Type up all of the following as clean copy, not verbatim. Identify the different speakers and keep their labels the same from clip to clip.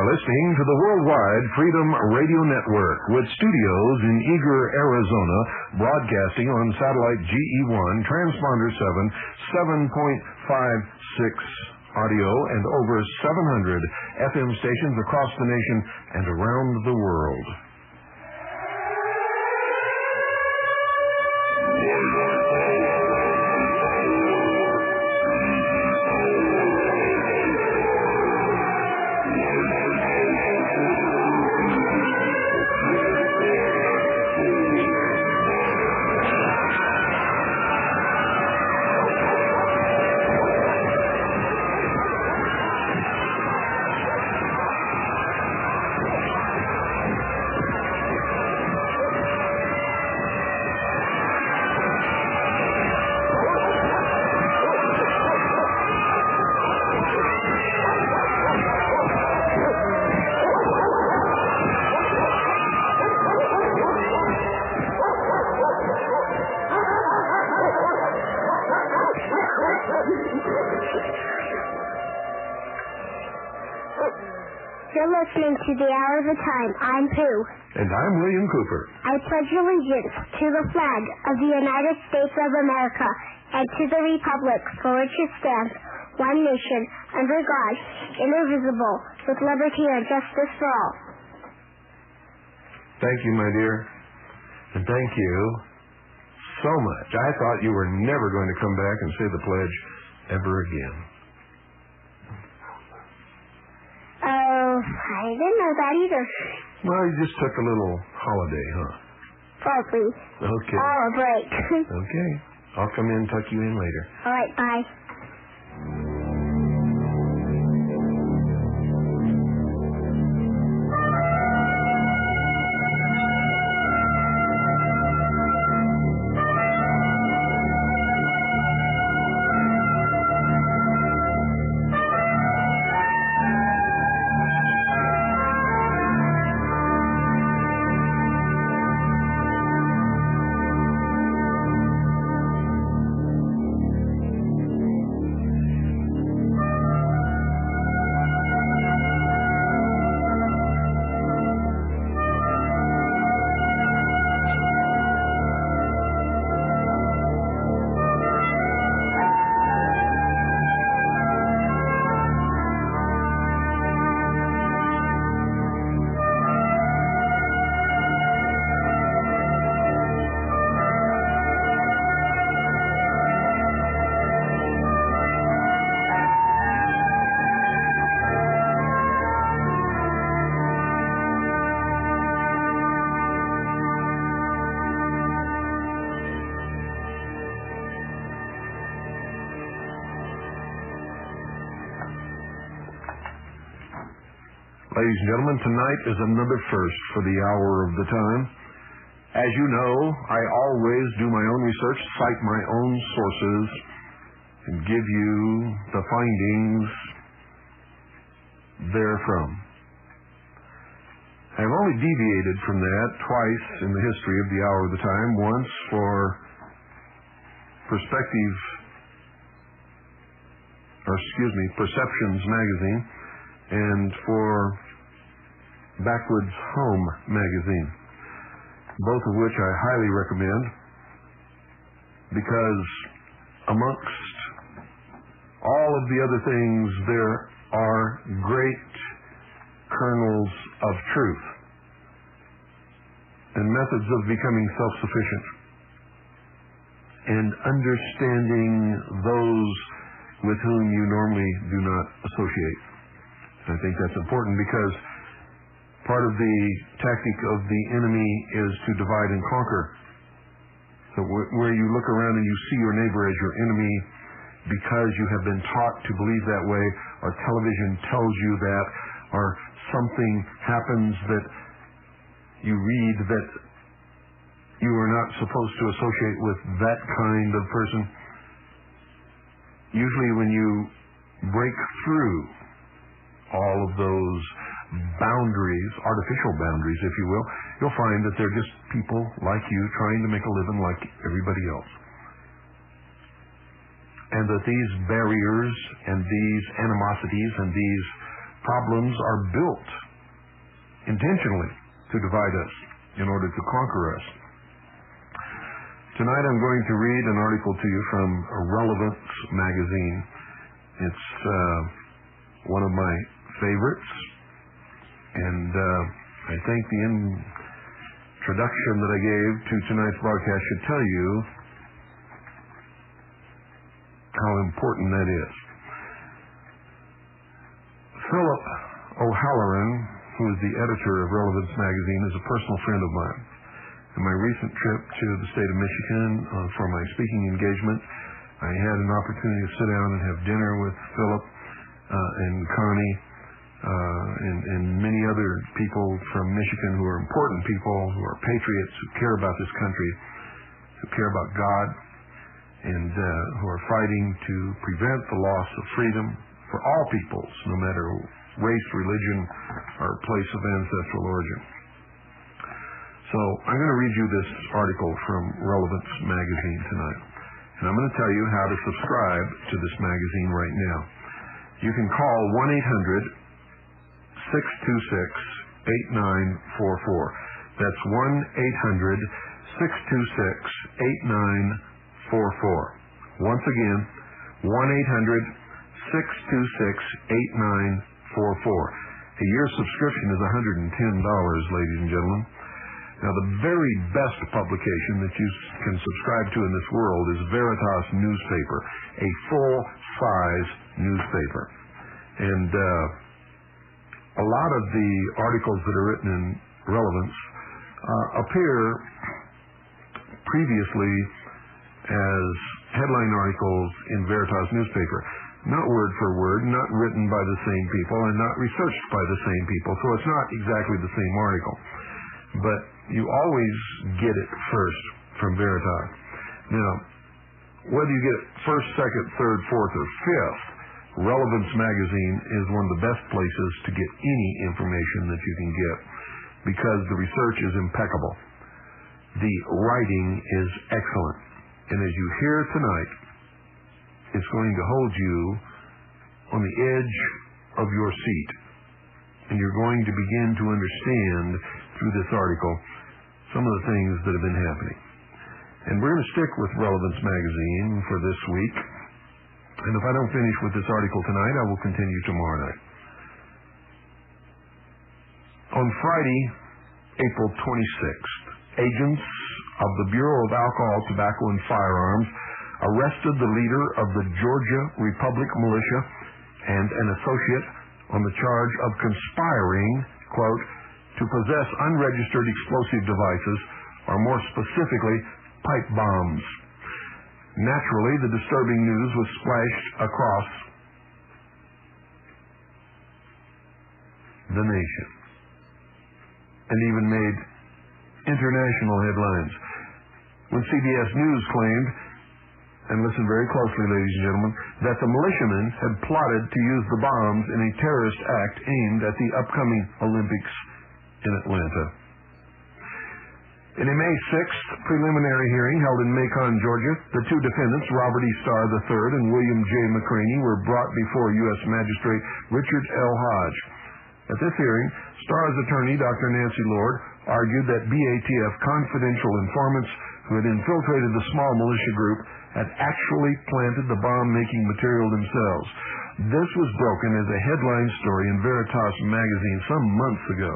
Speaker 1: are listening to the Worldwide Freedom Radio Network with studios in Eagar, Arizona, broadcasting on satellite GE1, transponder 7.56 audio, and over 700 FM stations across the nation and around the world.
Speaker 2: You're listening to The Hour of the Time. I'm Pooh.
Speaker 1: And I'm William Cooper.
Speaker 2: I pledge allegiance to the flag of the United States of America and to the republic for which it stands, one nation, under God, indivisible, with liberty and justice for all.
Speaker 1: Thank you, my dear. And thank you so much. I thought you were never going to come back and say the pledge ever again.
Speaker 2: I didn't know that either.
Speaker 1: Well, you just took a little holiday, huh?
Speaker 2: Probably.
Speaker 1: Okay.
Speaker 2: Oh, a break.
Speaker 1: Okay. I'll come in and tuck you in later.
Speaker 2: All right, bye.
Speaker 1: Ladies and gentlemen, tonight is another first for the Hour of the Time. As you know, I always do my own research, cite my own sources, and give you the findings therefrom. I've only deviated from that twice in the history of the Hour of the Time, once for Perceptions magazine, and for Backwoods Home magazine, both of which I highly recommend, because amongst all of the other things, there are great kernels of truth and methods of becoming self-sufficient and understanding those with whom you normally do not associate. I think that's important because part of the tactic of the enemy is to divide and conquer. So where you look around and you see your neighbor as your enemy because you have been taught to believe that way, or television tells you that, or something happens that you read that you are not supposed to associate with that kind of person. Usually when you break through all of those boundaries, artificial boundaries, if you will, you'll find that they're just people like you trying to make a living like everybody else. And that these barriers and these animosities and these problems are built intentionally to divide us in order to conquer us. Tonight I'm going to read an article to you from Relevance magazine. It's one of my favorites, and I think the introduction that I gave to tonight's broadcast should tell you how important that is. Philip O'Halloran, who is the editor of Relevance magazine, is a personal friend of mine. In my recent trip to the state of Michigan for my speaking engagement, I had an opportunity to sit down and have dinner with Philip and Connie and many other people from Michigan who are important people, who are patriots, who care about this country, who care about God, and who are fighting to prevent the loss of freedom for all peoples, no matter race, religion, or place of ancestral origin. So I'm going to read you this article from Relevance magazine tonight. And I'm going to tell you how to subscribe to this magazine right now. You can call 1-800-626-8944. That's 1-800-626-8944. Once again, 1-800-626-8944. A year subscription is $110, ladies and gentlemen. Now, the very best publication that you can subscribe to in this world is Veritas newspaper, a full-size newspaper. And a lot of the articles that are written in Relevance appear previously as headline articles in Veritas newspaper. Not word for word, not written by the same people, and not researched by the same people. So it's not exactly the same article. But you always get it first from Veritas. Now, whether you get it first, second, third, fourth, or fifth, Relevance magazine is one of the best places to get any information that you can get because the research is impeccable. The writing is excellent. And as you hear tonight, it's going to hold you on the edge of your seat. And you're going to begin to understand through this article some of the things that have been happening. And we're going to stick with Relevance magazine for this week. And if I don't finish with this article tonight, I will continue tomorrow night. On Friday, April 26th, agents of the Bureau of Alcohol, Tobacco, and Firearms arrested the leader of the Georgia Republic Militia and an associate on the charge of conspiring, quote, to possess unregistered explosive devices, or more specifically, pipe bombs. Naturally, the disturbing news was splashed across the nation and even made international headlines. When CBS News claimed, and listen very closely, ladies and gentlemen, that the militiamen had plotted to use the bombs in a terrorist act aimed at the upcoming Olympics in Atlanta. In a May 6th preliminary hearing held in Macon, Georgia, the two defendants, Robert E. Starr III and William J. McCraney, were brought before U.S. Magistrate Richard L. Hodge. At this hearing, Starr's attorney, Dr. Nancy Lord, argued that BATF confidential informants who had infiltrated the small militia group had actually planted the bomb-making material themselves. This was broken as a headline story in Veritas magazine some months ago.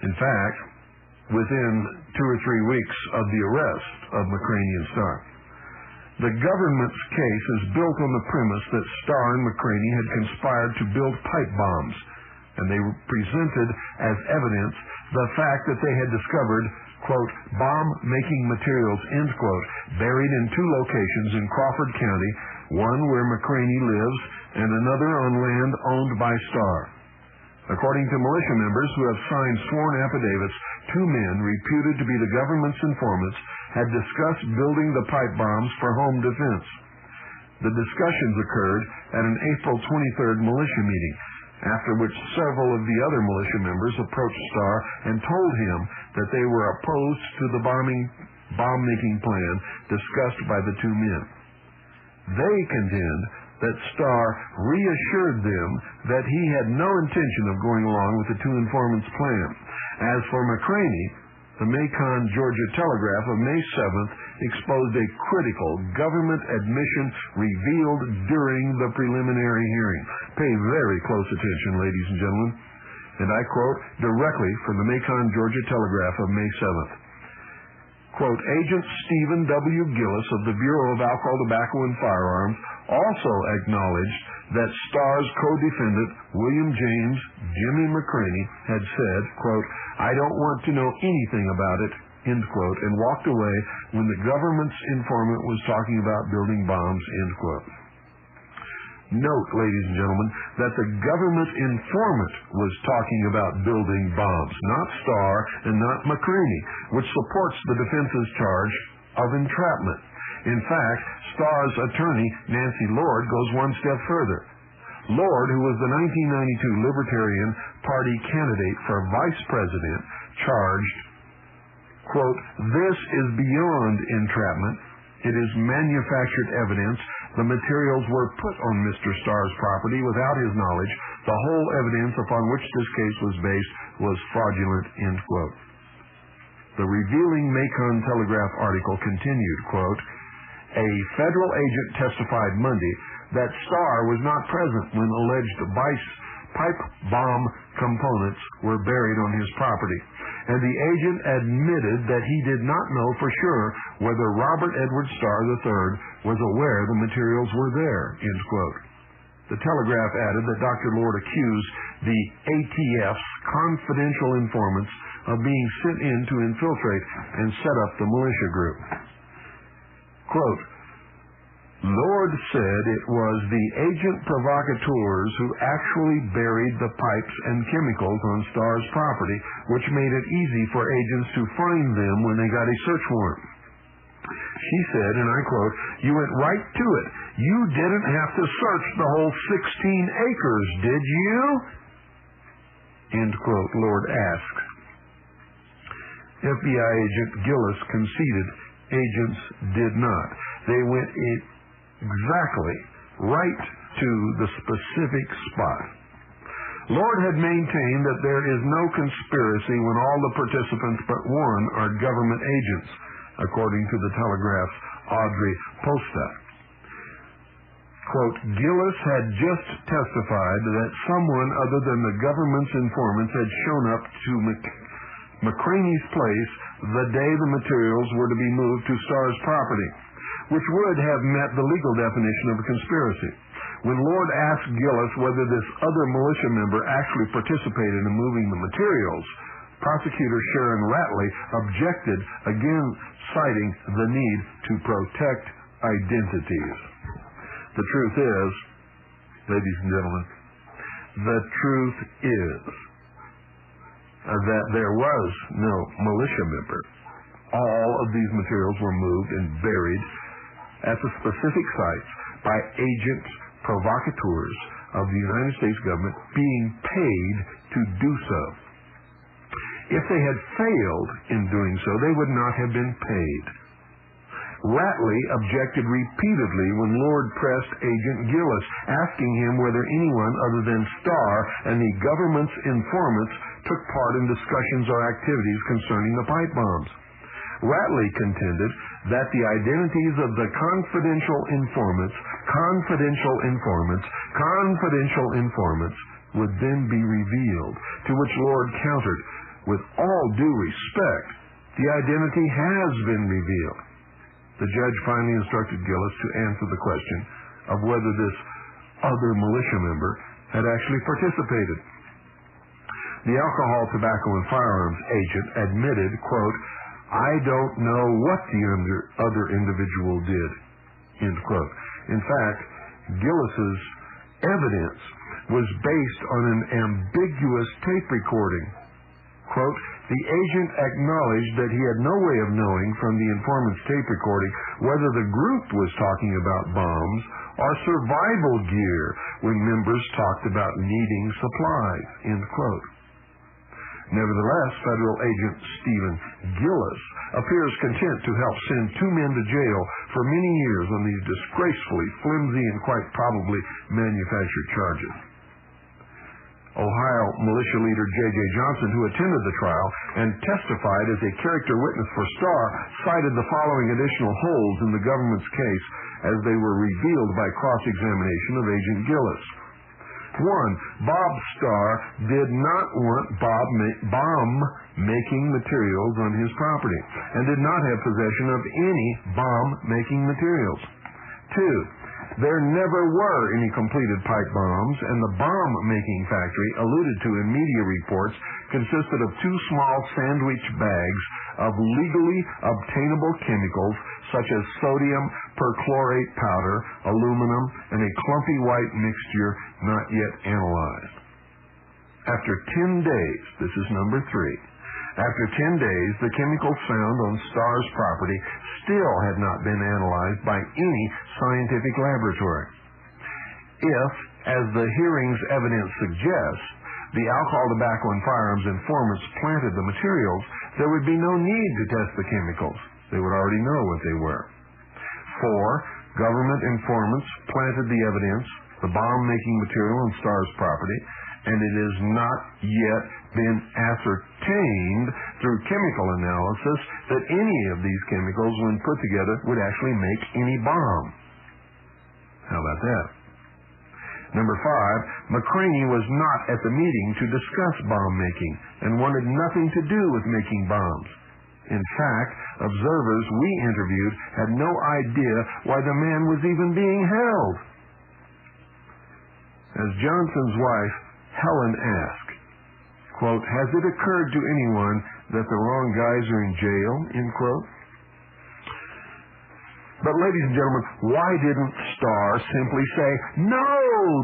Speaker 1: In fact, within 2 or 3 weeks of the arrest of McCraney and Starr. The government's case is built on the premise that Starr and McCraney had conspired to build pipe bombs, and they presented as evidence the fact that they had discovered, quote, bomb-making materials, end quote, buried in 2 locations in Crawford County, one where McCraney lives and another on land owned by Starr. According to militia members who have signed sworn affidavits, 2 men reputed to be the government's informants had discussed building the pipe bombs for home defense. The discussions occurred at an April 23rd militia meeting, after which several of the other militia members approached Starr and told him that they were opposed to the bomb-making plan discussed by the 2 men. They contend that Starr reassured them that he had no intention of going along with the two informants' plan. As for McCraney, the Macon, Georgia Telegraph of May 7th exposed a critical government admission revealed during the preliminary hearing. Pay very close attention, ladies and gentlemen. And I quote directly from the Macon, Georgia Telegraph of May 7th. Quote, Agent Stephen W. Gillis of the Bureau of Alcohol, Tobacco, and Firearms also acknowledged that Starr's co-defendant, William James Jimmy McCraney, had said, quote, I don't want to know anything about it, end quote, and walked away when the government's informant was talking about building bombs, end quote. Note, ladies and gentlemen, that the government informant was talking about building bombs, not Starr and not McCraney, which supports the defense's charge of entrapment. In fact, Starr's attorney, Nancy Lord, goes one step further. Lord, who was the 1992 Libertarian Party candidate for vice president, charged, quote, this is beyond entrapment. It is manufactured evidence. The materials were put on Mr. Starr's property without his knowledge. The whole evidence upon which this case was based was fraudulent, end quote. The revealing Macon Telegraph article continued, quote, a federal agent testified Monday that Starr was not present when alleged pipe bomb components were buried on his property, and the agent admitted that he did not know for sure whether Robert Edward Starr III was aware the materials were there, end quote. The Telegraph added that Dr. Lord accused the ATF's confidential informants of being sent in to infiltrate and set up the militia group. Quote, Lord said it was the agent provocateurs who actually buried the pipes and chemicals on Starr's property, which made it easy for agents to find them when they got a search warrant. She said, and I quote, you went right to it. You didn't have to search the whole 16 acres, did you? End quote, Lord asked. FBI agent Gillis conceded agents did not. They went exactly right to the specific spot. Lord had maintained that there is no conspiracy when all the participants but one are government agents, according to the Telegraph's Audrey Posta. Quote, Gillis had just testified that someone other than the government's informants had shown up to McCraney's place the day the materials were to be moved to Starr's property, which would have met the legal definition of a conspiracy. When Lord asked Gillis whether this other militia member actually participated in moving the materials, prosecutor Sharon Ratley objected, again citing the need to protect identities. The truth is, ladies and gentlemen, the truth is that there was no militia member. All of these materials were moved and buried at the specific sites by agents provocateurs of the United States government being paid to do so. If they had failed in doing so, they would not have been paid. Ratley objected repeatedly when Lord pressed Agent Gillis, asking him whether anyone other than Starr and the government's informants took part in discussions or activities concerning the pipe bombs. Ratley contended that the identities of the confidential informants would then be revealed, to which Lord countered, with all due respect, the identity has been revealed. The judge finally instructed Gillis to answer the question of whether this other militia member had actually participated. The alcohol, tobacco, and firearms agent admitted, quote, I don't know what the other individual did, end quote. In fact, Gillis's evidence was based on an ambiguous tape recording. Quote, the agent acknowledged that he had no way of knowing from the informant's tape recording whether the group was talking about bombs or survival gear when members talked about needing supplies, end quote. Nevertheless, federal agent Stephen Gillis appears content to help send two men to jail for many years on these disgracefully flimsy and quite probably manufactured charges. Ohio militia leader J.J. Johnson, who attended the trial and testified as a character witness for Starr, cited the following additional holes in the government's case as they were revealed by cross-examination of Agent Gillis. 1. Bob Starr did not want bomb-making materials on his property and did not have possession of any bomb-making materials. 2. There never were any completed pipe bombs, and the bomb-making factory alluded to in media reports consisted of two small sandwich bags of legally obtainable chemicals such as sodium perchlorate powder, aluminum, and a clumpy white mixture not yet analyzed. After 10 days, this is number 3, after 10 days, the chemicals found on Starr's property still had not been analyzed by any scientific laboratory. If, as the hearing's evidence suggests, the alcohol, tobacco, and firearms informants planted the materials, there would be no need to test the chemicals. They would already know what they were. 4. Government informants planted the evidence, the bomb-making material on Starr's property, and it has not yet been ascertained through chemical analysis that any of these chemicals, when put together, would actually make any bomb. How about that? Number 5, McCraney was not at the meeting to discuss bomb making and wanted nothing to do with making bombs. In fact, observers we interviewed had no idea why the man was even being held. As Johnson's wife, Helen, asked, quote, "Has it occurred to anyone that the wrong guys are in jail?" End quote. But ladies and gentlemen, why didn't Starr simply say no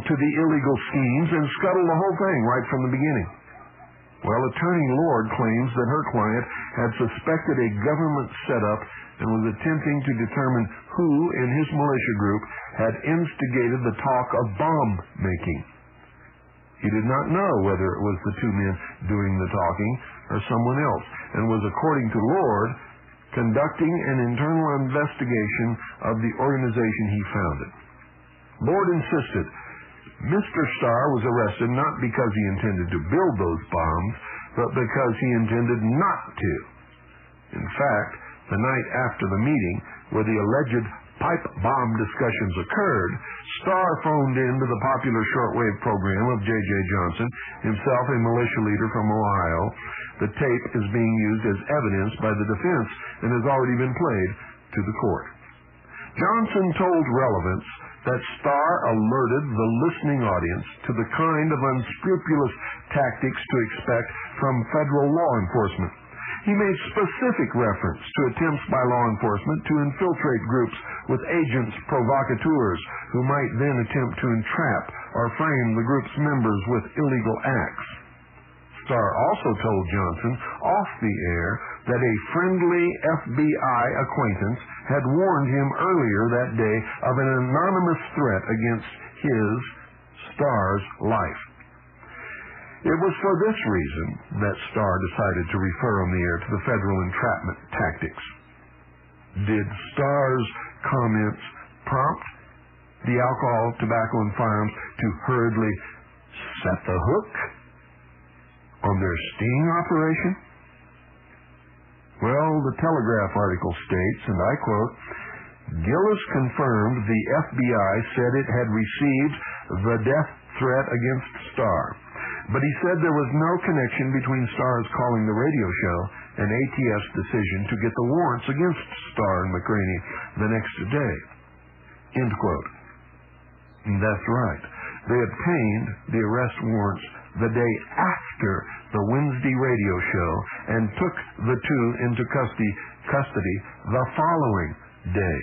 Speaker 1: to the illegal schemes and scuttle the whole thing right from the beginning? Well, Attorney Lord claims that her client had suspected a government setup and was attempting to determine who in his militia group had instigated the talk of bomb making. He did not know whether it was the two men doing the talking or someone else, and was, according to Lord, conducting an internal investigation of the organization he founded. Lord insisted Mr. Starr was arrested not because he intended to build those bombs, but because he intended not to. In fact, the night after the meeting, where the alleged pipe bomb discussions occurred, Starr phoned in to the popular shortwave program of J.J. Johnson, himself a militia leader from Ohio. The tape is being used as evidence by the defense and has already been played to the court. Johnson told relevance that Starr alerted the listening audience to the kind of unscrupulous tactics to expect from federal law enforcement. He made specific reference to attempts by law enforcement to infiltrate groups with agents provocateurs who might then attempt to entrap or frame the group's members with illegal acts. Starr also told Johnson off the air that a friendly FBI acquaintance had warned him earlier that day of an anonymous threat against his, Starr's, life. It was for this reason that Starr decided to refer on the air to the federal entrapment tactics. Did Starr's comments prompt the alcohol, tobacco, and firearms to hurriedly set the hook on their sting operation? Well, the Telegraph article states, and I quote, "Gillis confirmed the FBI said it had received the death threat against Starr, but he said there was no connection between Starr's calling the radio show and ATF's decision to get the warrants against Starr and McCraney the next day." End quote. And that's right. They obtained the arrest warrants the day after the Wednesday radio show and took the two into custody the following day.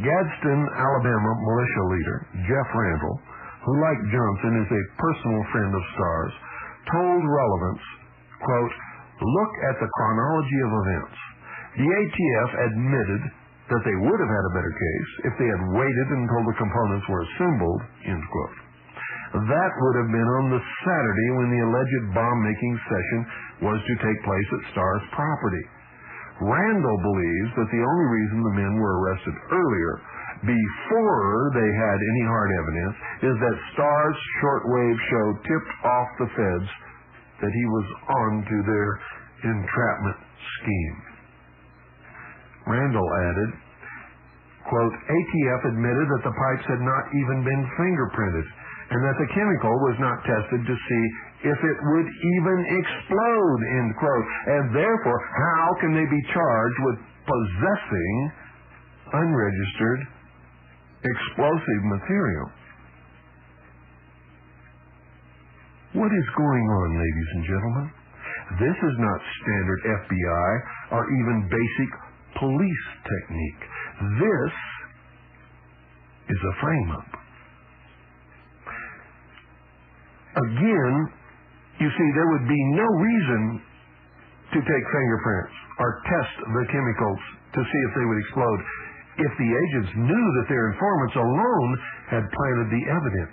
Speaker 1: Gadsden, Alabama militia leader Jeff Randall, who like Johnson is a personal friend of Starr's, told relevance, quote, "Look at the chronology of events. The ATF admitted that they would have had a better case if they had waited until the components were assembled," end quote. That would have been on the Saturday when the alleged bomb-making session was to take place at Starr's property. Randall believes that the only reason the men were arrested earlier, before they had any hard evidence, is that Starr's shortwave show tipped off the feds that he was on to their entrapment scheme. Randall added, quote, ATF admitted that the pipes had not even been fingerprinted and that the chemical was not tested to see if it would even explode, end quote, and therefore how can they be charged with possessing unregistered explosive material? What is going on, ladies and gentlemen? This is not standard FBI or even basic police technique. This is a frame-up. Again, you see, there would be no reason to take fingerprints or test the chemicals to see if they would explode if the agents knew that their informants alone had planted the evidence.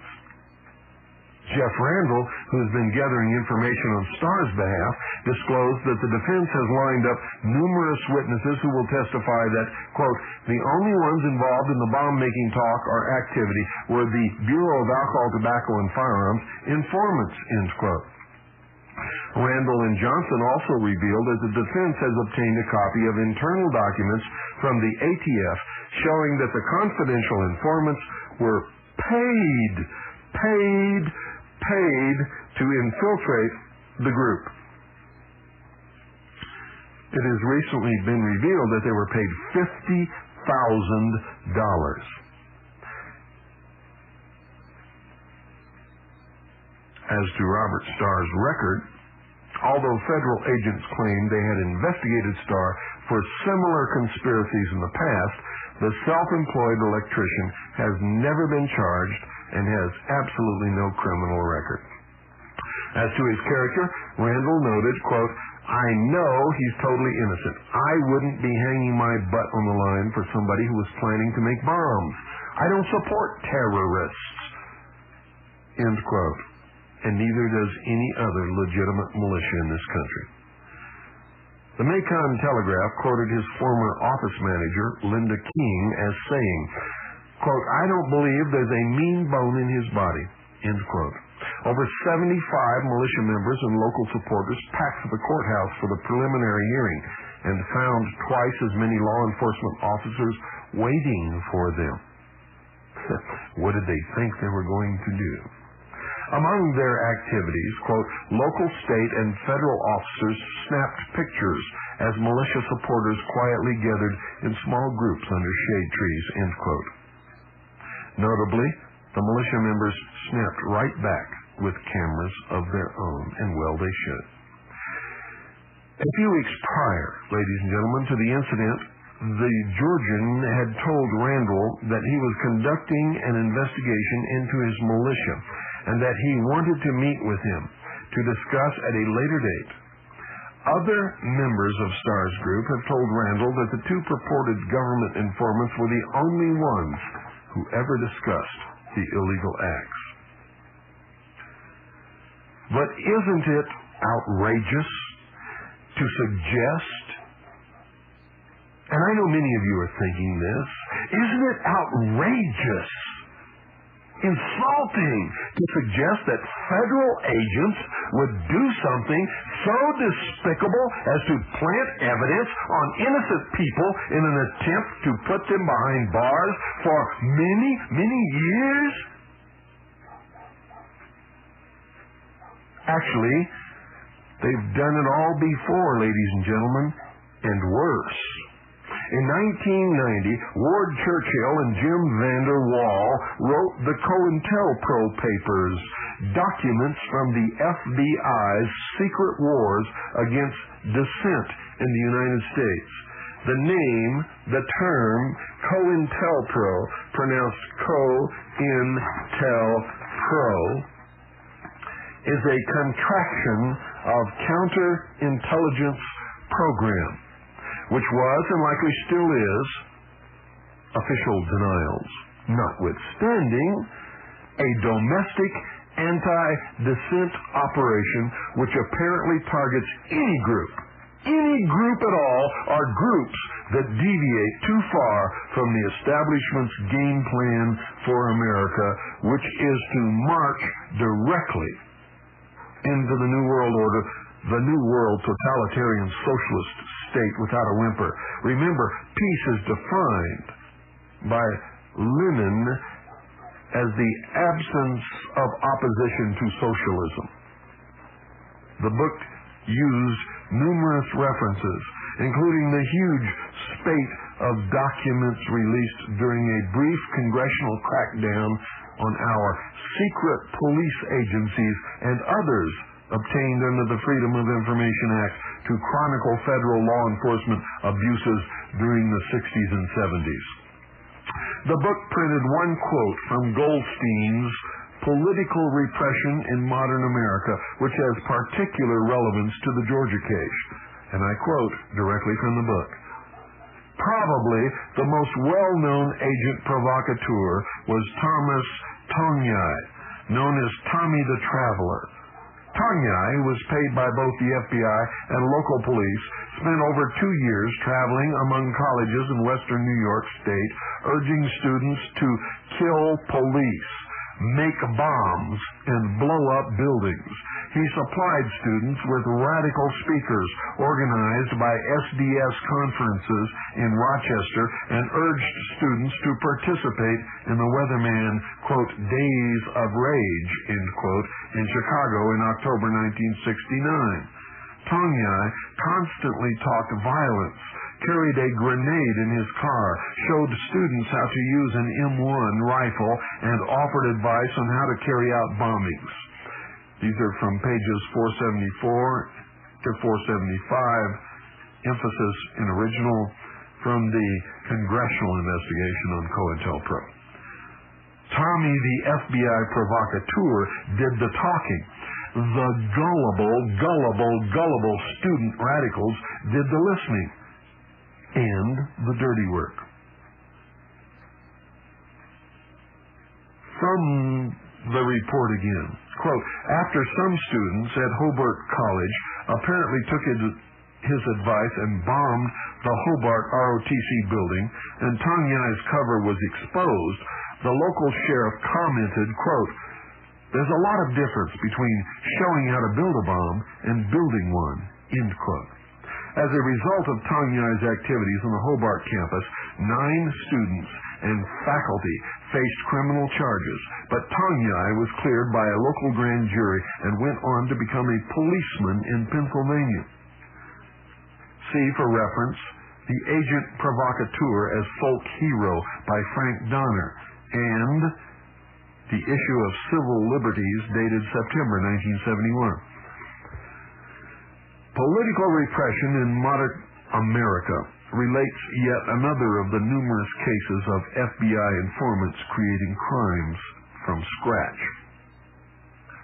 Speaker 1: Jeff Randall, who has been gathering information on Starr's behalf, disclosed that the defense has lined up numerous witnesses who will testify that, quote, the only ones involved in the bomb-making talk or activity were the Bureau of Alcohol, Tobacco, and Firearms informants, end quote. Randall and Johnson also revealed that the defense has obtained a copy of internal documents from the ATF showing that the confidential informants were paid to infiltrate the group. It has recently been revealed that they were paid $50,000. As to Robert Starr's record, although federal agents claimed they had investigated Starr for similar conspiracies in the past, the self-employed electrician has never been charged and has absolutely no criminal record. As to his character, Randall noted, quote, I know he's totally innocent. I wouldn't be hanging my butt on the line for somebody who was planning to make bombs. I don't support terrorists, end quote. And neither does any other legitimate militia in this country. The Macon Telegraph quoted his former office manager, Linda King, as saying, quote, I don't believe there's a mean bone in his body, end quote. Over 75 militia members and local supporters packed the courthouse for the preliminary hearing and found twice as many law enforcement officers waiting for them. What did they think they were going to do? Among their activities, quote, local, state, and federal officers snapped pictures as militia supporters quietly gathered in small groups under shade trees, end quote. Notably, the militia members snapped right back with cameras of their own, and well they should. A few weeks prior, ladies and gentlemen, to the incident, the Georgian had told Randall that he was conducting an investigation into his militia and that he wanted to meet with him to discuss at a later date. Other members of Starr's group have told Randall that the two purported government informants were the only ones who ever discussed the illegal acts. But isn't it outrageous to suggest, and I know many of you are thinking this, isn't it outrageous, insulting to suggest that federal agents would do something so despicable as to plant evidence on innocent people in an attempt to put them behind bars for many, many years? Actually, they've done it all before, ladies and gentlemen, and worse. In 1990, Ward Churchill and Jim Vander Wall wrote the COINTELPRO papers, documents from the FBI's secret wars against dissent in the United States. The name, the term, COINTELPRO, pronounced COINTELPRO, is a contraction of counterintelligence program, which was, and likely still is, official denials, notwithstanding a domestic anti-dissent operation which apparently targets any group at all, or groups that deviate too far from the establishment's game plan for America, which is to march directly into the New World Order, the New World totalitarian socialist state without a whimper. Remember, peace is defined by Lenin as the absence of opposition to socialism. The book used numerous references, including the huge spate of documents released during a brief congressional crackdown on our secret police agencies and others obtained under the Freedom of Information Act to chronicle federal law enforcement abuses during the 60s and 70s. The book printed one quote from Goldstein's Political Repression in Modern America, which has particular relevance to the Georgia case. And I quote directly from the book. Probably the most well-known agent provocateur was Thomas Tongyai, known as Tommy the Traveler. Tongyai, who was paid by both the FBI and local police, spent over 2 years traveling among colleges in western New York State, urging students to kill police, make bombs, and blow up buildings. He supplied students with radical speakers organized by SDS conferences in Rochester and urged students to participate in the Weatherman, quote, Days of Rage, end quote, in Chicago in October 1969. Tongyai constantly talked violence, carried a grenade in his car, showed students how to use an M1 rifle, and offered advice on how to carry out bombings. These are from pages 474 to 475, emphasis in original from the congressional investigation on COINTELPRO. Tommy the FBI provocateur did the talking. The gullible student radicals did the listening and the dirty work. From the report again, quote, after some students at Hobart College apparently took his advice and bombed the Hobart ROTC building and Tongyai's cover was exposed, the local sheriff commented, quote, there's a lot of difference between showing how to build a bomb and building one, end quote. As a result of Tongyai's activities on the Hobart campus, 9 students and faculty faced criminal charges, but Tongyai was cleared by a local grand jury and went on to become a policeman in Pennsylvania. See for reference, The Agent Provocateur as Folk Hero by Frank Donner, and The Issue of Civil Liberties dated September 1971. Political repression in modern America relates yet another of the numerous cases of FBI informants creating crimes from scratch.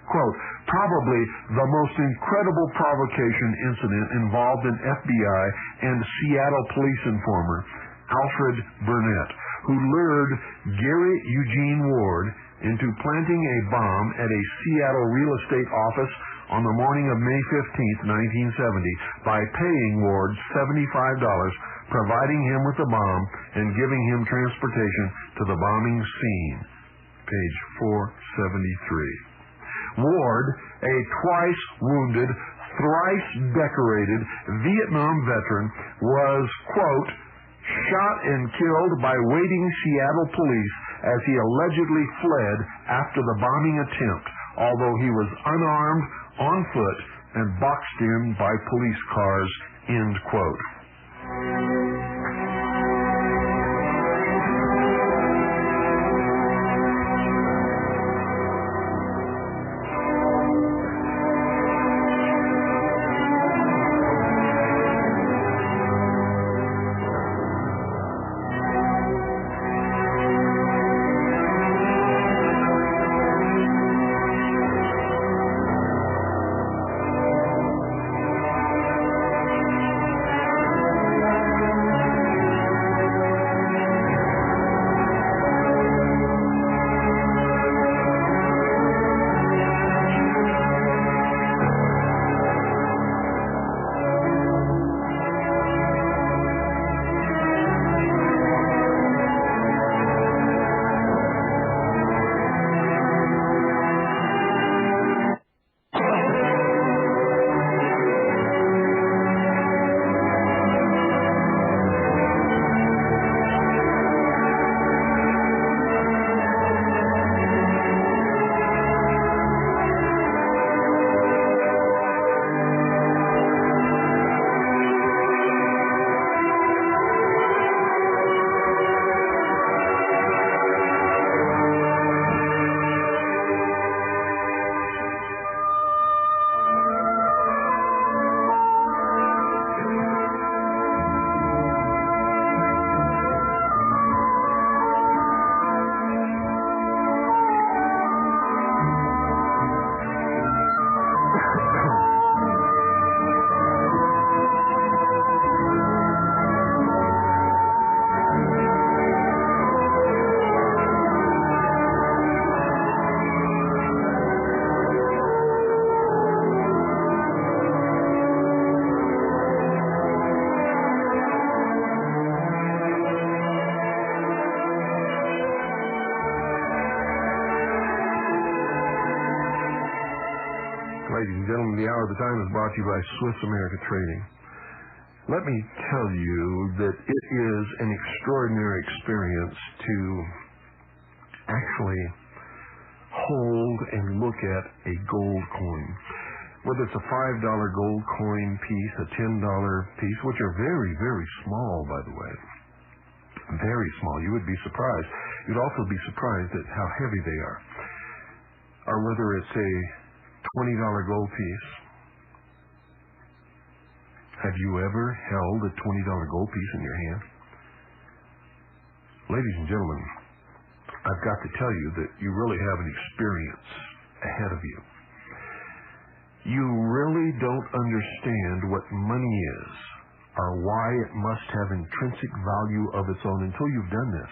Speaker 1: Quote, probably the most incredible provocation incident involved an FBI and Seattle police informer, Alfred Burnett, who lured Gary Eugene Ward into planting a bomb at a Seattle real estate office on the morning of May 15, 1970, by paying Ward $75, providing him with the bomb, and giving him transportation to the bombing scene. Page 473. Ward, a twice wounded, thrice decorated Vietnam veteran, was, quote, shot and killed by waiting Seattle police as he allegedly fled after the bombing attempt, although he was unarmed, on foot, and boxed in by police cars, end quote. Ladies and gentlemen, the Hour of the Time is brought to you by Swiss America Trading. Let me tell you that it is an extraordinary experience to actually hold and look at a gold coin. Whether it's a $5 gold coin piece, a $10 piece, which are very, very small, by the way. Very small. You would be surprised. You'd also be surprised at how heavy they are. Or whether it's a $20 gold piece. Have you ever held a $20 gold piece in your hand? Ladies and gentlemen, I've got to tell you that you really have an experience ahead of you. You really don't understand what money is or why it must have intrinsic value of its own until you've done this.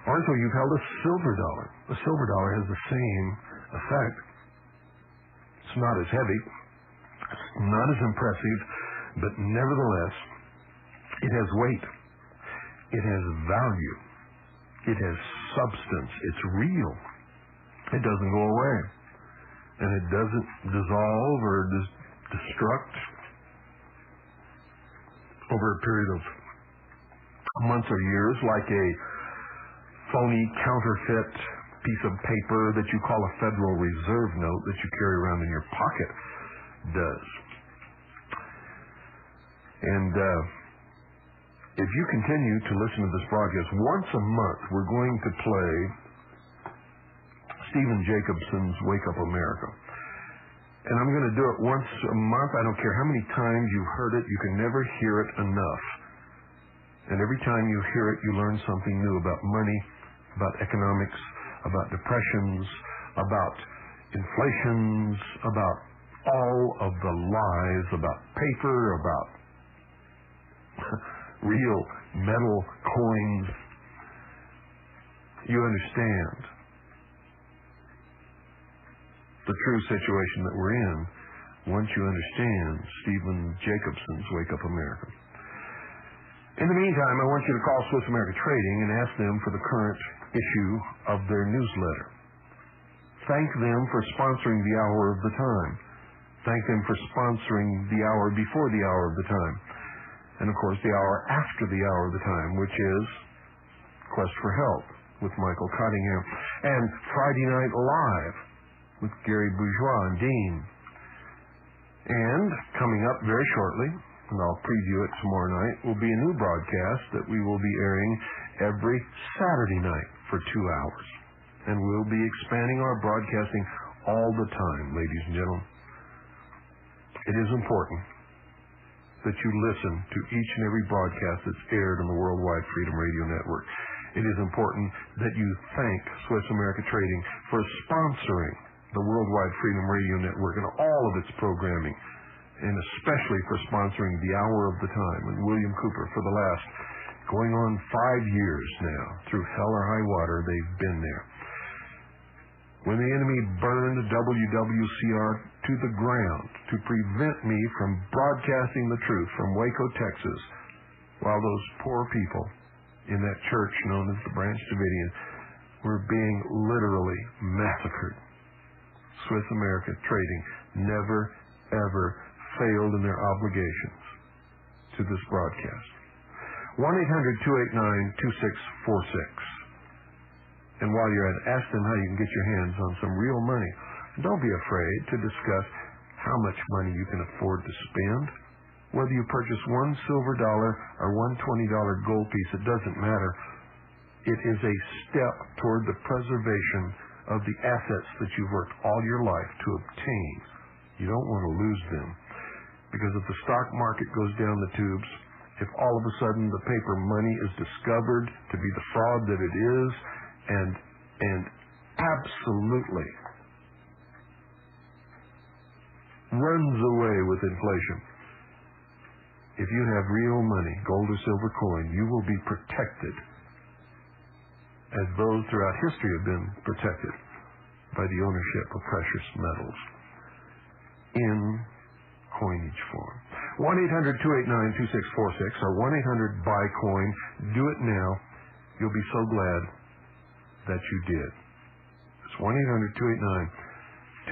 Speaker 1: Or until you've held a silver dollar. A silver dollar has the same effect. It's not as heavy, it's not as impressive, but nevertheless, it has weight. It has value. It has substance. It's real. It doesn't go away. And it doesn't dissolve or destruct over a period of months or years like a phony counterfeit piece of paper that you call a Federal Reserve note that you carry around in your pocket does. And if you continue to listen to this broadcast, once a month we're going to play Stephen Jacobson's Wake Up America. And I'm going to do it once a month. I don't care how many times you've heard it. You can never hear it enough. And every time you hear it, you learn something new about money, about economics, about depressions, about inflations, about all of the lies, about paper, about real metal coins. You understand the true situation that we're in once you understand Stephen Jacobson's Wake Up America. In the meantime, I want you to call Swiss America Trading and ask them for the current issue of their newsletter. Thank them for sponsoring the Hour of the Time. Thank them for sponsoring the hour before the Hour of the Time. And, of course, the hour after the Hour of the Time, which is Quest for Help with Michael Cottingham. And Friday Night Live with Gary Bourgeois and Dean. And coming up very shortly, and I'll preview it tomorrow night, will be a new broadcast that we will be airing every Saturday night for 2 hours. And we'll be expanding our broadcasting all the time, ladies and gentlemen. It is important that you listen to each and every broadcast that's aired on the Worldwide Freedom Radio Network. It is important that you thank Swiss America Trading for sponsoring the Worldwide Freedom Radio Network and all of its programming, and especially for sponsoring the Hour of the Time and William Cooper for the last going on 5 years now. Through hell or high water, they've been there. When the enemy burned WWCR to the ground to prevent me from broadcasting the truth from Waco, Texas, while those poor people in that church known as the Branch Davidian were being literally massacred, Swiss America Trading never, ever failed in their obligations to this broadcast. 1-800-289-2646. And while you're at it, ask them how you can get your hands on some real money. And don't be afraid to discuss how much money you can afford to spend. Whether you purchase one silver dollar or one $20 gold piece, it doesn't matter. It is a step toward the preservation of the assets that you've worked all your life to obtain. You don't want to lose them. Because if the stock market goes down the tubes, if all of a sudden the paper money is discovered to be the fraud that it is, and absolutely runs away with inflation. If you have real money, gold or silver coin, you will be protected as those throughout history have been protected by the ownership of precious metals in coinage form. 1-800-289-2646 or 1-800-BUY-COIN. Do it now. You'll be so glad that you did. It's 1-800-289-2646.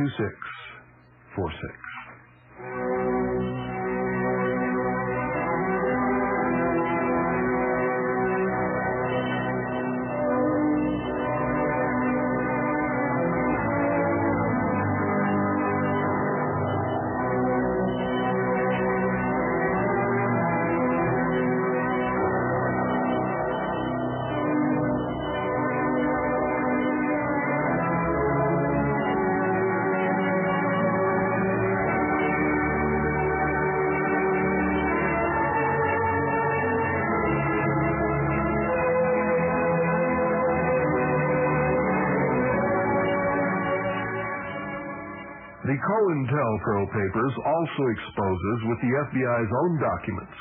Speaker 1: The COINTELPRO papers also exposes, with the FBI's own documents,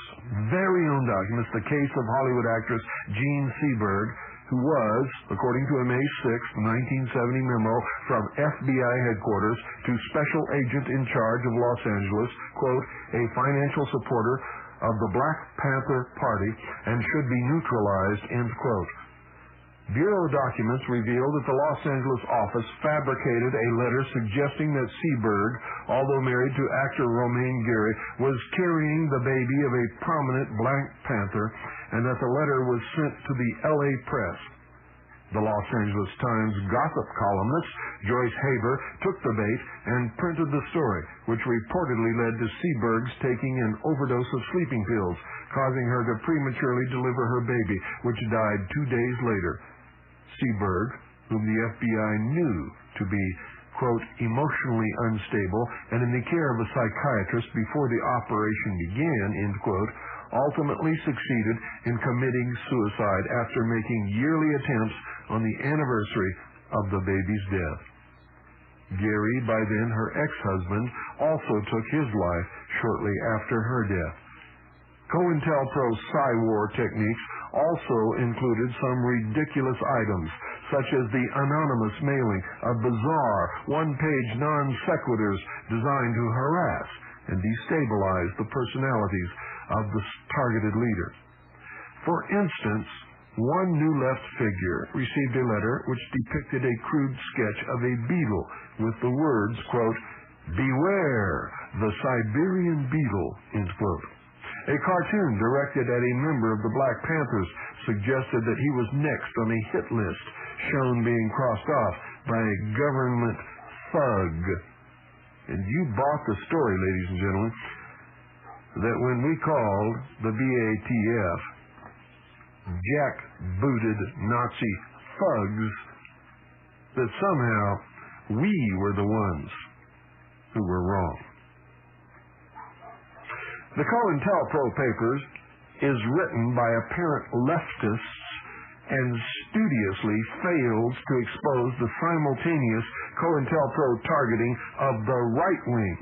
Speaker 1: very own documents, the case of Hollywood actress Jean Seberg, who was, according to a May 6, 1970 memo from FBI headquarters to Special Agent in charge of Los Angeles, quote, a financial supporter of the Black Panther Party and should be neutralized, end quote. Bureau documents reveal that the Los Angeles office fabricated a letter suggesting that Seberg, although married to actor Romain Gary, was carrying the baby of a prominent Black Panther, and that the letter was sent to the L.A. press. The Los Angeles Times gossip columnist Joyce Haber took the bait and printed the story, which reportedly led to Seberg's taking an overdose of sleeping pills, causing her to prematurely deliver her baby, which died 2 days later. Seberg, whom the FBI knew to be, quote, emotionally unstable and in the care of a psychiatrist before the operation began, end quote, ultimately succeeded in committing suicide after making yearly attempts on the anniversary of the baby's death. Gary, by then her ex-husband, also took his life shortly after her death. COINTELPRO's Psy-War techniques also included some ridiculous items, such as the anonymous mailing of bizarre, one-page non-sequiturs designed to harass and destabilize the personalities of the targeted leader. For instance, one New Left figure received a letter which depicted a crude sketch of a beetle with the words, quote, beware the Siberian beetle, end quote. A cartoon directed at a member of the Black Panthers suggested that he was next on a hit list, shown being crossed off by a government thug. And you bought the story, ladies and gentlemen, that when we called the BATF jack-booted Nazi thugs, that somehow we were the ones who were wrong. The COINTELPRO papers is written by apparent leftists and studiously fails to expose the simultaneous COINTELPRO targeting of the right wing,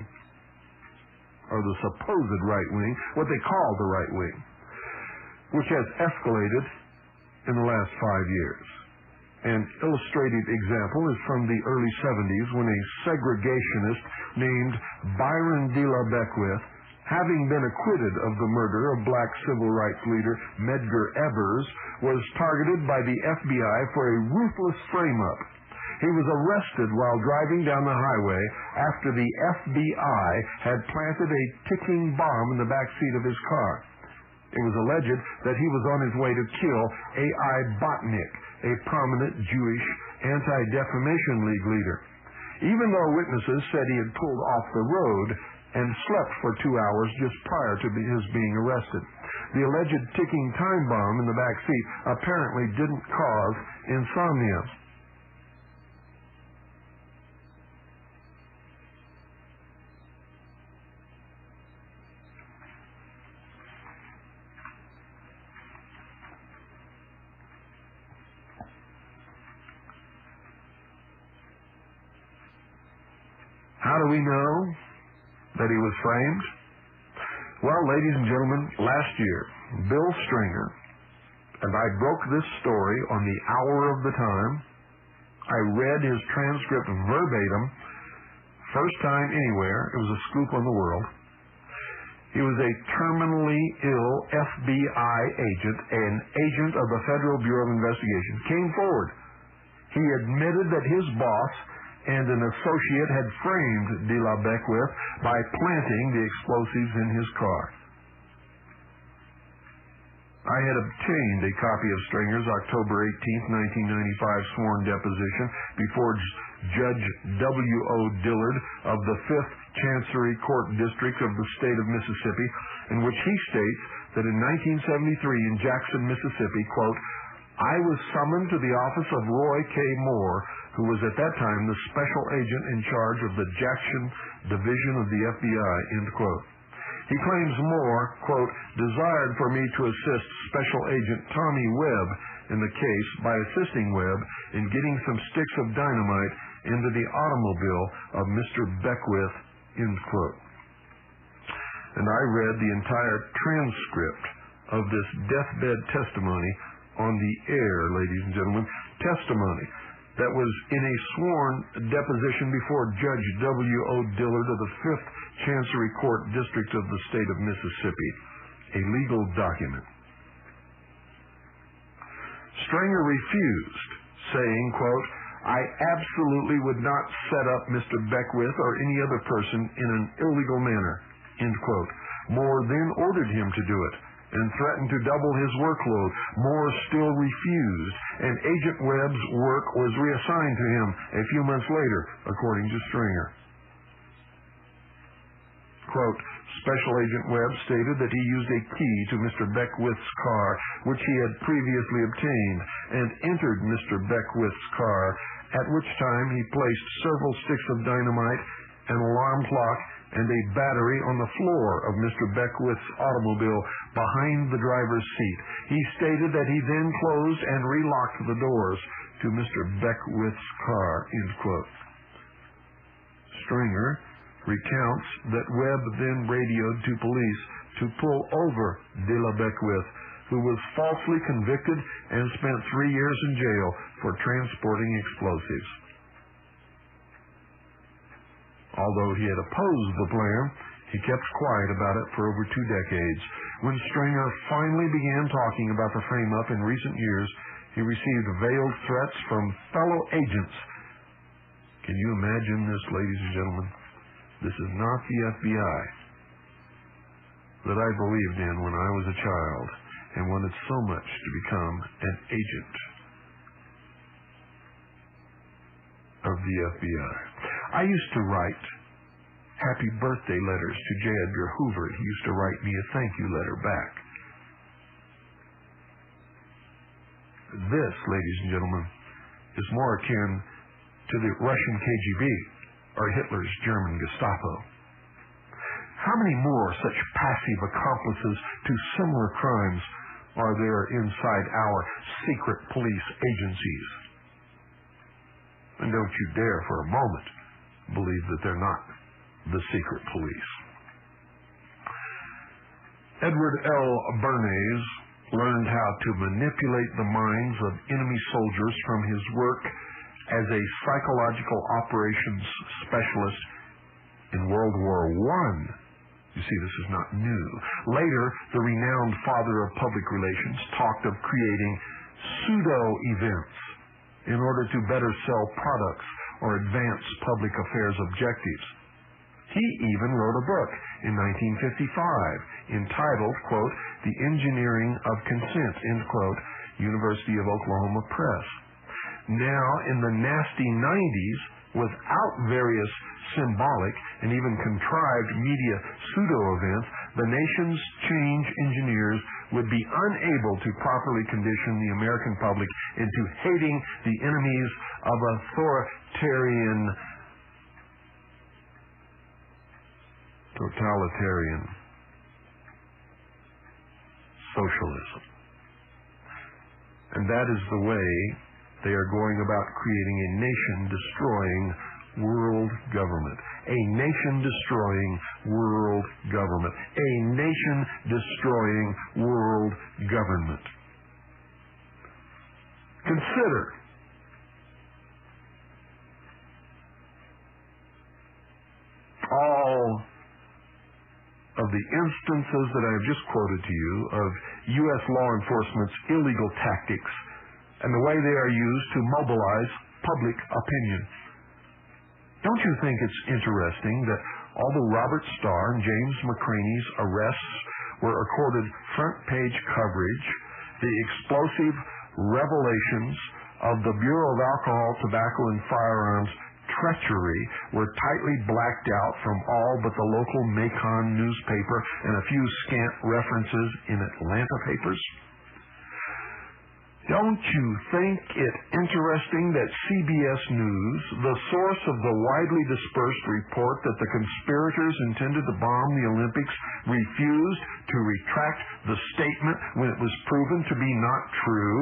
Speaker 1: or the supposed right wing, what they call the right wing, which has escalated in the last 5 years. An illustrated example is from the early 70s when a segregationist named Byron De La Beckwith, having been acquitted of the murder of black civil rights leader Medgar Evers, was targeted by the FBI for a ruthless frame-up. He was arrested while driving down the highway after the FBI had planted a ticking bomb in the back seat of his car. It was alleged that he was on his way to kill A.I. Botnick, a prominent Jewish anti-defamation league leader. Even though witnesses said he had pulled off the road and slept for 2 hours just prior to his being arrested. The alleged ticking time bomb in the back seat apparently didn't cause insomnia. How do we know that he was framed? Well, ladies and gentlemen, last year, Bill Stringer, and I broke this story on the Hour of the Time. I read his transcript verbatim, first time anywhere. It was a scoop on the world. He was a terminally ill FBI agent, an agent of the Federal Bureau of Investigation, came forward. He admitted that his boss and an associate had framed de la Beckwith by planting the explosives in his car. I had obtained a copy of Stringer's October 18, 1995 sworn deposition before Judge W.O. Dillard of the 5th Chancery Court District of the state of Mississippi, in which he states that in 1973 in Jackson, Mississippi, quote, I was summoned to the office of Roy K. Moore, who was at that time the special agent in charge of the Jackson Division of the FBI, end quote. He claims Moore, quote, desired for me to assist Special Agent Tommy Webb in the case by assisting Webb in getting some sticks of dynamite into the automobile of Mr. Beckwith, end quote. And I read the entire transcript of this deathbed testimony on the air, ladies and gentlemen, testimony that was in a sworn deposition before Judge W.O. Dillard of the 5th Chancery Court District of the state of Mississippi, a legal document. Stringer refused, saying, quote, I absolutely would not set up Mr. Beckwith or any other person in an illegal manner, end quote. Moore then ordered him to do it and threatened to double his workload. Moore still refused, and Agent Webb's work was reassigned to him a few months later, according to Stringer. Quote, Special Agent Webb stated that he used a key to Mr. Beckwith's car, which he had previously obtained, and entered Mr. Beckwith's car, at which time he placed several sticks of dynamite, an alarm clock, and a battery on the floor of Mr. Beckwith's automobile behind the driver's seat. He stated that he then closed and relocked the doors to Mr. Beckwith's car, end quote. Stringer recounts that Webb then radioed to police to pull over de la Beckwith, who was falsely convicted and spent 3 years in jail for transporting explosives. Although he had opposed the plan, he kept quiet about it for over 2 decades. When Stringer finally began talking about the frame-up in recent years, he received veiled threats from fellow agents. Can you imagine this, ladies and gentlemen? This is not the FBI that I believed in when I was a child and wanted so much to become an agent of the FBI. I used to write happy birthday letters to J. Edgar Hoover. He used to write me a thank you letter back. This, ladies and gentlemen, is more akin to the Russian KGB or Hitler's German Gestapo. How many more such passive accomplices to similar crimes are there inside our secret police agencies? And don't you dare for a moment believe that they're not the secret police. Edward L. Bernays learned how to manipulate the minds of enemy soldiers from his work as a psychological operations specialist in World War I. You see, this is not new. Later, the renowned father of public relations talked of creating pseudo-events in order to better sell products or advance public affairs objectives. He even wrote a book in 1955 entitled, quote, The Engineering of Consent, end quote, University of Oklahoma Press. Now, in the nasty 90s, without various symbolic and even contrived media pseudo-events, the nation's change engineers would be unable to properly condition the American public into hating the enemies of totalitarian socialism. And that is the way they are going about creating a nation-destroying world government. A nation-destroying world government. A nation-destroying world government. Consider all of the instances that I have just quoted to you of U.S. law enforcement's illegal tactics and the way they are used to mobilize public opinion. Don't you think it's interesting that although Robert Starr and James McCraney's arrests were accorded front-page coverage, the explosive revelations of the Bureau of Alcohol, Tobacco, and Firearms treachery were tightly blacked out from all but the local Macon newspaper and a few scant references in Atlanta papers? Don't you think it interesting that CBS News, the source of the widely dispersed report that the conspirators intended to bomb the Olympics, refused to retract the statement when it was proven to be not true?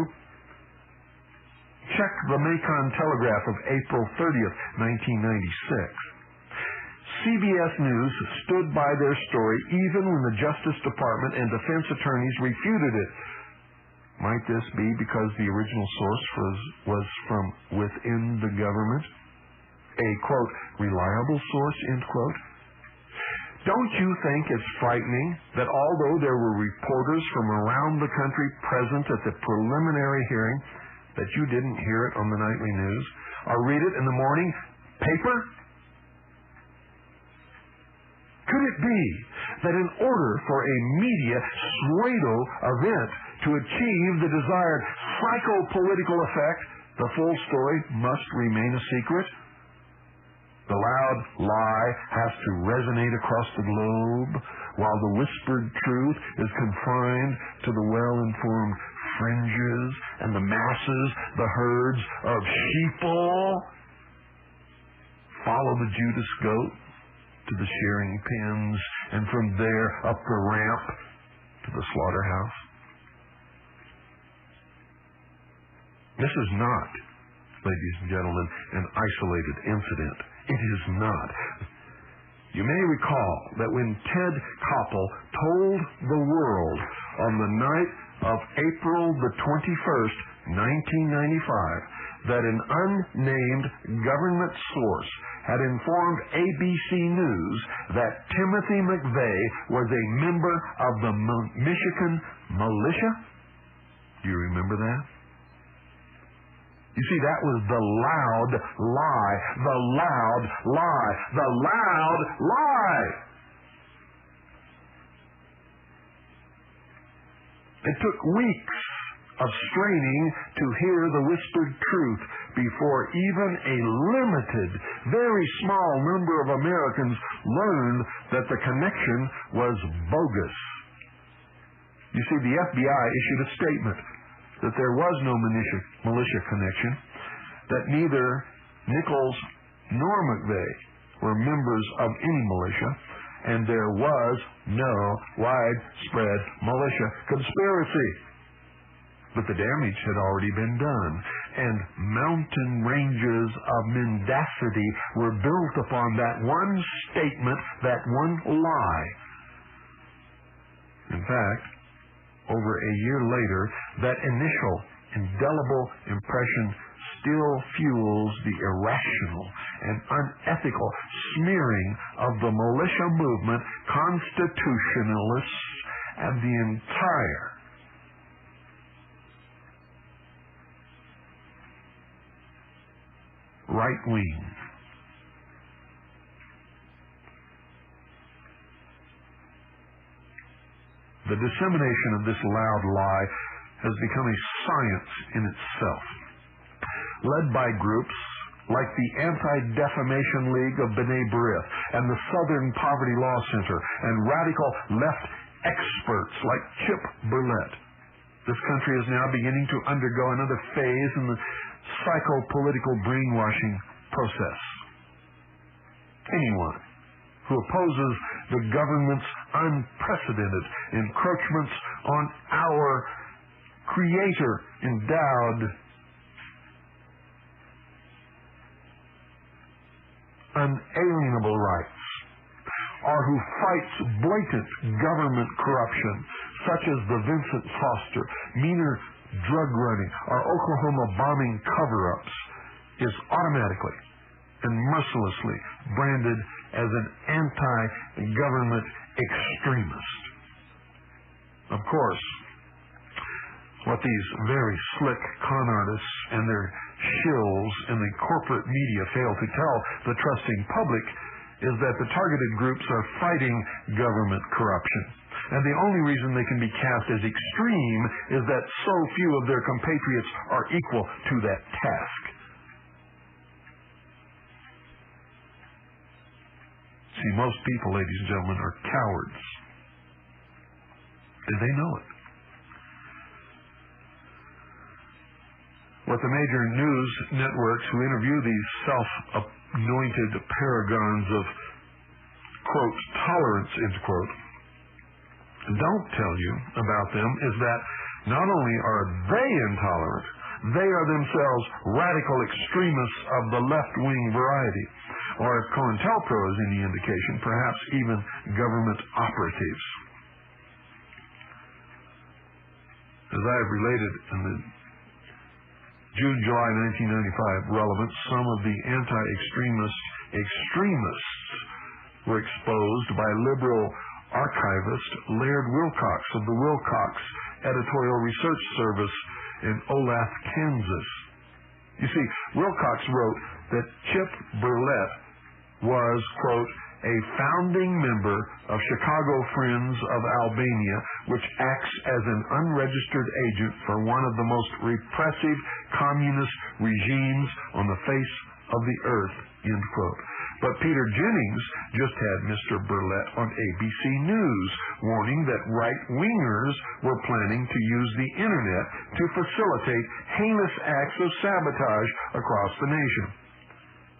Speaker 1: Check the Macon Telegraph of April 30th, 1996. CBS News stood by their story even when the Justice Department and defense attorneys refuted it. Might this be because the original source was from within the government? A, quote, reliable source, end quote? Don't you think it's frightening that although there were reporters from around the country present at the preliminary hearing, that you didn't hear it on the nightly news or read it in the morning paper? Could it be that in order for a media pseudo event to achieve the desired psychopolitical effect, the full story must remain a secret? The loud lie has to resonate across the globe, while the whispered truth is confined to the well-informed fringes and the masses, the herds of sheeple. Follow the Judas goat to the shearing pens, and from there up the ramp to the slaughterhouse. This is not, ladies and gentlemen, an isolated incident. It is not. You may recall that when Ted Koppel told the world on the night of April the 21st, 1995, that an unnamed government source had informed ABC News that Timothy McVeigh was a member of the Michigan militia. Do you remember that? You see, that was the loud lie. The loud lie. The loud lie. It took weeks of straining to hear the whispered truth before even a limited, very small number of Americans learned that the connection was bogus. You see, the FBI issued a statement that there was no militia connection, that neither Nichols nor McVeigh were members of any militia, and there was no widespread militia conspiracy. But the damage had already been done, and mountain ranges of mendacity were built upon that one statement, that one lie. In fact, over a year later, that initial indelible impression still fuels the irrational and unethical smearing of the militia movement, constitutionalists, and the entire right wing. The dissemination of this loud lie has become a science in itself, led by groups like the Anti-Defamation League of B'nai B'rith and the Southern Poverty Law Center and radical left experts like Chip Burlett. This country is now beginning to undergo another phase in the psychopolitical brainwashing process. Anyone who opposes the government's unprecedented encroachments on our Creator-endowed unalienable rights, or who fights blatant government corruption, such as the Vincent Foster, Meaner drug running, or Oklahoma bombing cover-ups, is automatically and mercilessly branded as an anti-government extremist. Of course, what these very slick con artists and their shills in the corporate media fail to tell the trusting public is that the targeted groups are fighting government corruption. And the only reason they can be cast as extreme is that so few of their compatriots are equal to that task. See, most people, ladies and gentlemen, are cowards. And they know it. What the major news networks who interview these self-anointed paragons of, quote, tolerance, end quote, don't tell you about them is that not only are they intolerant, they are themselves radical extremists of the left-wing variety, or if COINTELPRO is any indication, perhaps even government operatives. As I have related in the June-July 1995 relevance, some of the extremists were exposed by liberal archivist Laird Wilcox of the Wilcox Editorial Research Service in Olathe, Kansas. You see, Wilcox wrote that Chip Burlett was, quote, a founding member of Chicago Friends of Albania, which acts as an unregistered agent for one of the most repressive communist regimes on the face of the earth, end quote. But Peter Jennings just had Mr. Burlett on ABC News, warning that right-wingers were planning to use the Internet to facilitate heinous acts of sabotage across the nation.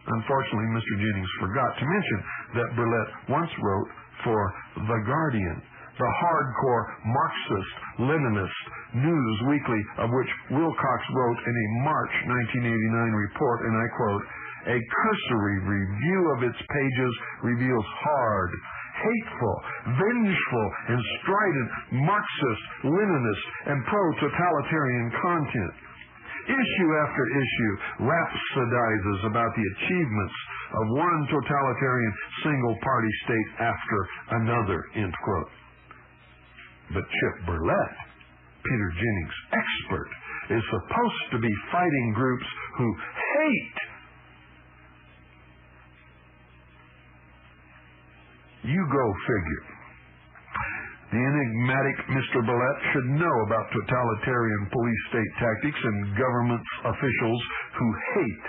Speaker 1: Unfortunately, Mr. Jennings forgot to mention that Burlett once wrote for The Guardian, the hardcore Marxist-Leninist news weekly of which Wilcox wrote in a March 1989 report, and I quote, "A cursory review of its pages reveals hard, hateful, vengeful, and strident Marxist, Leninist, and pro-totalitarian content. Issue after issue rhapsodizes about the achievements of one totalitarian single-party state after another," end quote. But Chip Burlett, Peter Jennings' expert, is supposed to be fighting groups who hate. You go figure. The enigmatic Mr. Burlett should know about totalitarian police state tactics and government officials who hate.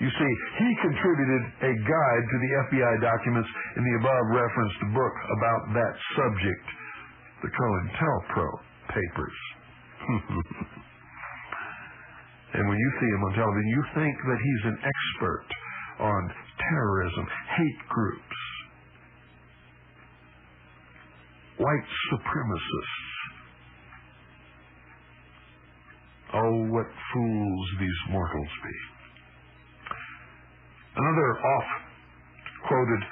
Speaker 1: You see, he contributed a guide to the FBI documents in the above referenced book about that subject, the COINTELPRO papers. And when you see him on television, you think that he's an expert on terrorism, hate groups, white supremacists. Oh, what fools these mortals be. Another oft-quoted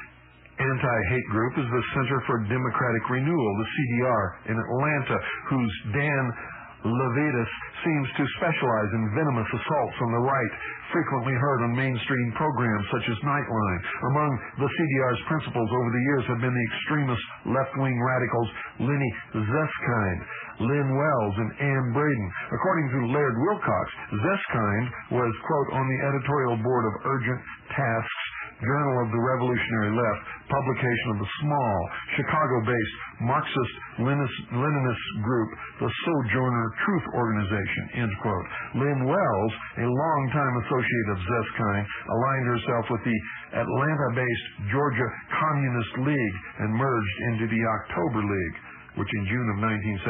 Speaker 1: anti-hate group is the Center for Democratic Renewal, the CDR, in Atlanta, whose Dan Levitas seems to specialize in venomous assaults on the right, frequently heard on mainstream programs such as Nightline. Among the CDR's principals over the years have been the extremist left-wing radicals Lenny Zeskind, Lynn Wells, and Ann Braden. According to Laird Wilcox, Zeskind was, quote, on the editorial board of Urgent Tasks, Journal of the Revolutionary Left, publication of the small, Chicago-based Marxist-Leninist group, the Sojourner Truth Organization, end quote. Lynn Wells, a longtime associate of Zeskind, aligned herself with the Atlanta-based Georgia Communist League and merged into the October League, which in June of 1977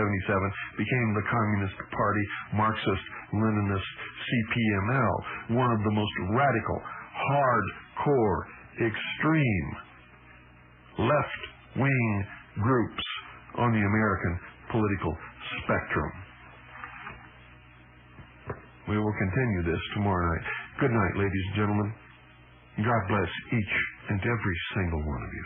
Speaker 1: became the Communist Party Marxist-Leninist CPML, one of the most radical, hardcore, extreme, left-wing groups on the American political spectrum. We will continue this tomorrow night. Good night, ladies and gentlemen. God bless each and every single one of you.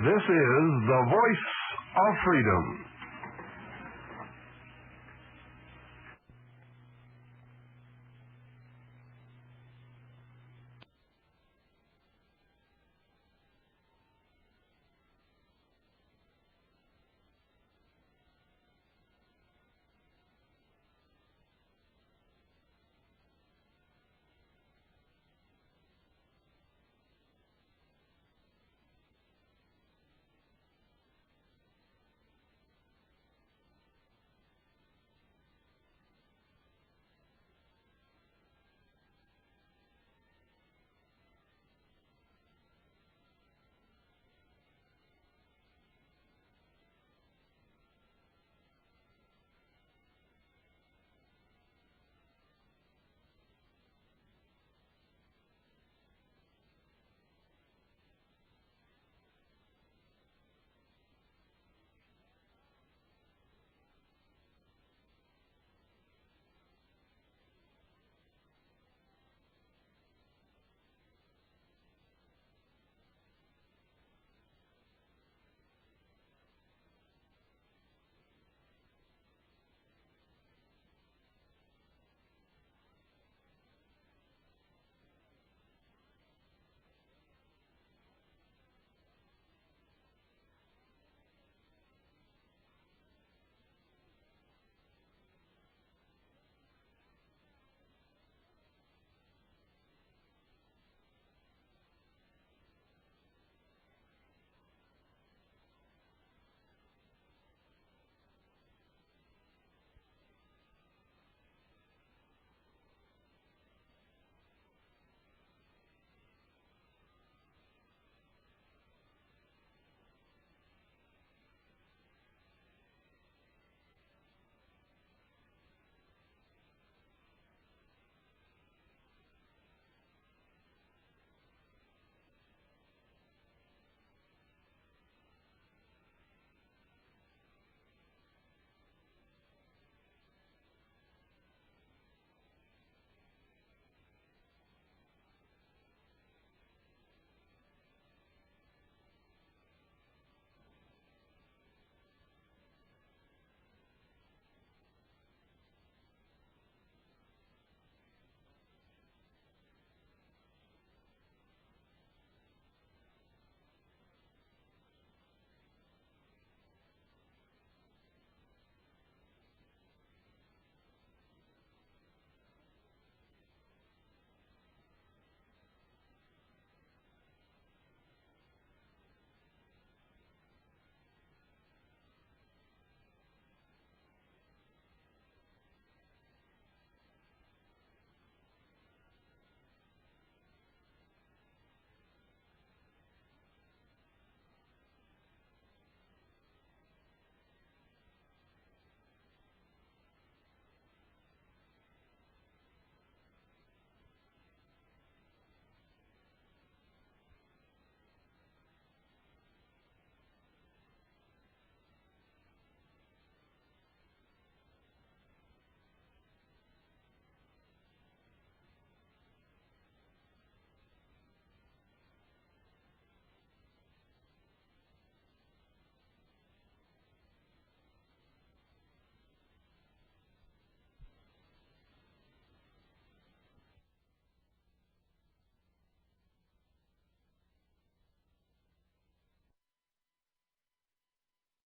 Speaker 1: This is the Voice of Freedom.